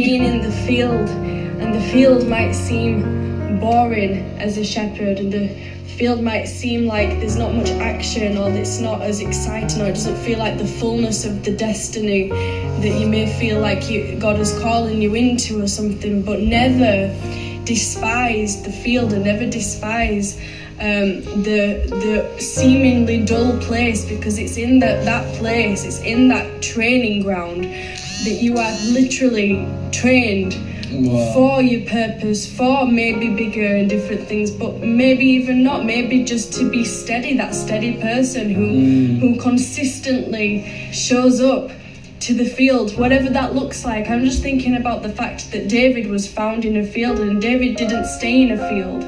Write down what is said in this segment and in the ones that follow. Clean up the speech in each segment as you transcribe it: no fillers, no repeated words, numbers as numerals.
being in the field, and the field might seem boring as a shepherd, and the field might seem like there's not much action, or it's not as exciting, or it doesn't feel like the fullness of the destiny that you may feel like God is calling you into or something. But never despise the field, and never despise the seemingly dull place, because it's in that place, it's in that training ground that you are literally trained. Wow. For your purpose, for maybe bigger and different things, but maybe even not, maybe just to be steady, that steady person who consistently shows up to the field, whatever that looks like. I'm just thinking about the fact that David was found in a field, and David didn't stay in a field.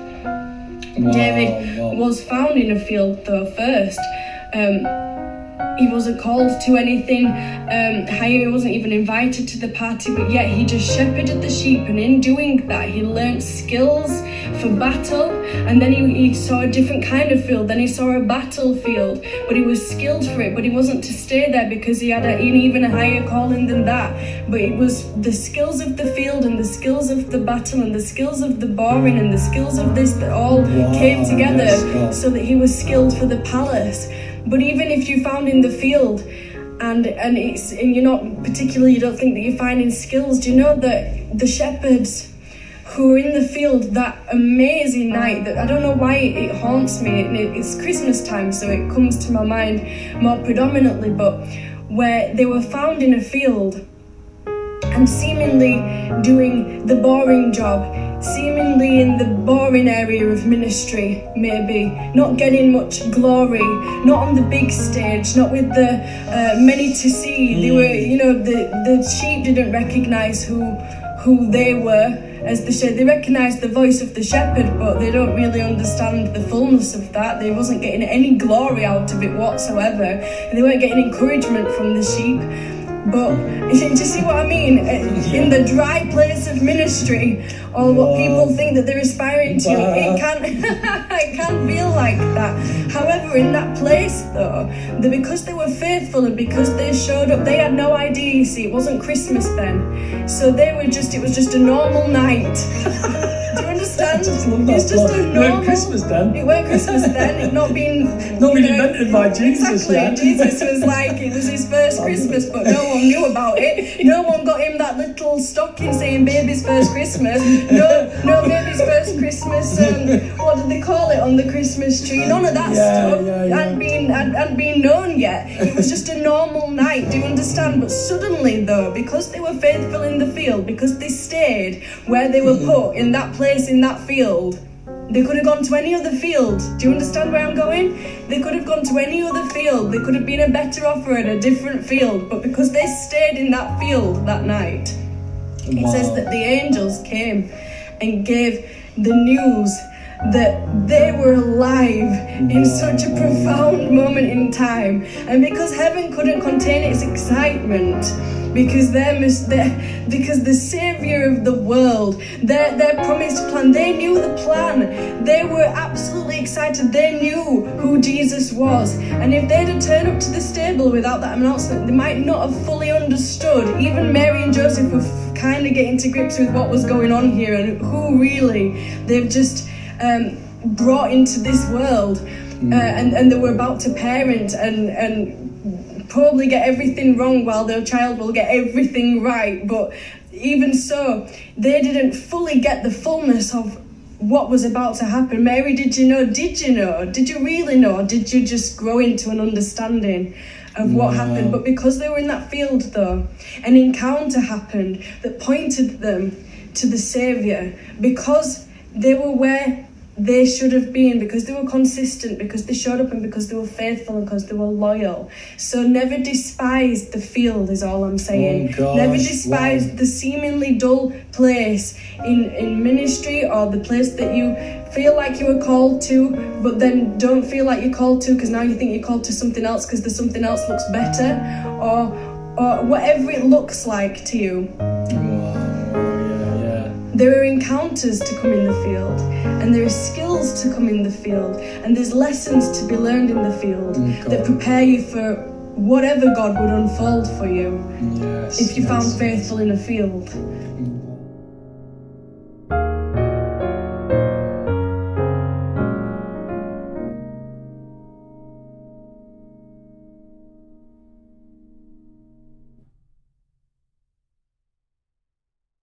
Wow, David was found in a field though first. He wasn't called to anything higher, he wasn't even invited to the party, but yet he just shepherded the sheep, and in doing that he learnt skills for battle, and then he saw a different kind of field, then he saw a battlefield, but he was skilled for it, but he wasn't to stay there because he had even a higher calling than that. But it was the skills of the field and the skills of the battle and the skills of the boring and the skills of this that all came together so that he was skilled for the palace. But even if you found in the field and you're not particularly, you don't think that you're finding skills, do you know that the shepherds who were in the field that amazing night, that I don't know why it haunts me, it's Christmas time, so it comes to my mind more predominantly, but where they were found in a field and seemingly doing the boring job, seemingly in the boring area of ministry, maybe not getting much glory, not on the big stage, not with the many to see. They were, the sheep didn't recognize who they were as the shepherd. They recognized the voice of the shepherd, but they don't really understand the fullness of that. They wasn't getting any glory out of it whatsoever. They weren't getting encouragement from the sheep. But do you see what I mean? In the dry place of ministry, or what people think that they're aspiring to, it can feel like that. However, in that place though, because they were faithful and because they showed up, they had no idea, you see, it wasn't Christmas then. So it was just a normal night. Do you understand? It's just a normal... It weren't Christmas then. It weren't Christmas then. It not been invented by Jesus. Exactly. Yet. Jesus was like, it was his first Christmas, but no one knew about it. No one got him that little stocking saying baby's first Christmas. No baby's first Christmas. What did they call it on the Christmas tree? None of that stuff hadn't been known yet. It was just a normal night. Do you understand? But suddenly though, because they were faithful in the field, because they stayed where they were put in that place in that field, they could have gone to any other field. Do you understand where I'm going? They could have gone to any other field. They could have been a better offer at a different field. But because they stayed in that field that night, it says that the angels came and gave the news that they were alive in such a profound moment in time. And because heaven couldn't contain its excitement, because the Saviour of the world, their promised plan, they knew the plan. They were absolutely excited. They knew who Jesus was. And if they'd have turned up to the stable without that announcement, they might not have fully understood. Even Mary and Joseph were kind of getting to grips with what was going on here and who really they've just brought into this world. And they were about to parent and probably get everything wrong while their child will get everything right. But even so, they didn't fully get the fullness of what was about to happen. Mary, did you know? Did you really know? Or did you just grow into an understanding of what happened? But because they were in that field though, an encounter happened that pointed them to the Saviour, because they were where they should have been, because they were consistent, because they showed up, and because they were faithful, and because they were loyal. So never despise the field is all I'm saying. Never despise the seemingly dull place in ministry, or the place that you feel like you were called to, but then don't feel like you're called to because now you think you're called to something else because there's something else looks better, or whatever it looks like to you. There are encounters to come in the field, and there are skills to come in the field, and there's lessons to be learned in the field that prepare you for whatever God would unfold for you Yes. if you yes. found faithful in a field.